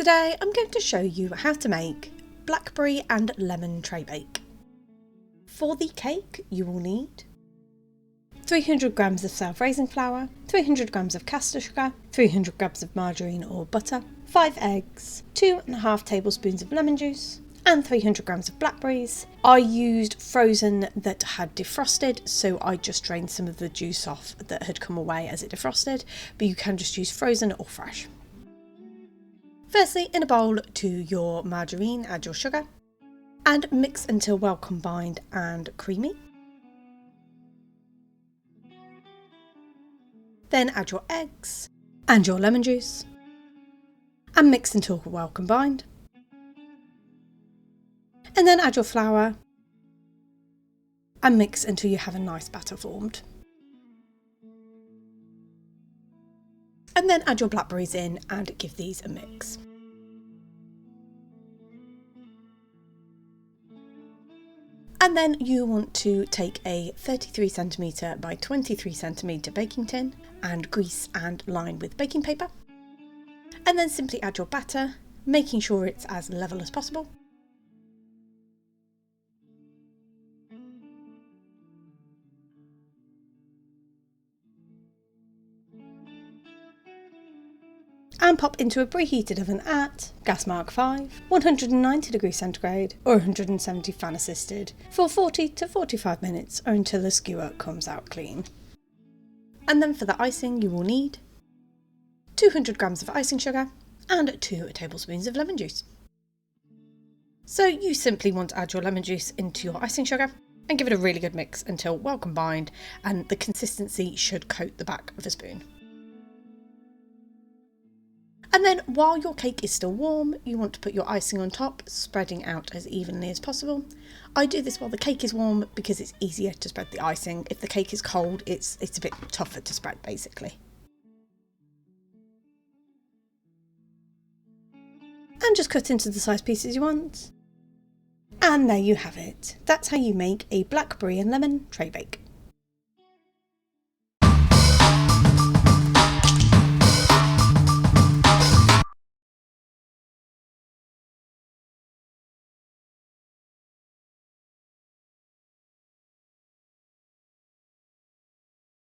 Today I'm going to show you how to make Blackberry and Lemon Traybake. For the cake you will need 300 grams of self-raising flour, 300 grams of caster sugar, 300 grams of margarine or butter, 5 eggs, 2.5 tablespoons of lemon juice, and 300 grams of blackberries. I used frozen that had defrosted, so I just drained some of the juice off that had come away as it defrosted, but you can just use frozen or fresh. Firstly, in a bowl to your margarine, add your sugar and mix until well combined and creamy. Then add your eggs and your lemon juice and mix until well combined. And then add your flour and mix until you have a nice batter formed. And then add your blackberries in and give these a mix. And then you want to take a 33cm by 23cm baking tin and grease and line with baking paper. And then simply add your batter, making sure it's as level as possible. And pop into a preheated oven at gas mark 5, 190 degrees centigrade or 170 fan assisted for 40 to 45 minutes or until the skewer comes out clean. And then for the icing you will need 200 grams of icing sugar and 2 tablespoons of lemon juice. So you simply want to add your lemon juice into your icing sugar and give it a really good mix until well combined and the consistency should coat the back of a spoon. And then while your cake is still warm, you want to put your icing on top, spreading out as evenly as possible. I do this while the cake is warm because it's easier to spread the icing. If the cake is cold, it's a bit tougher to spread basically. And just cut into the size pieces you want. And there you have it. That's how you make a Blackberry and Lemon Traybake.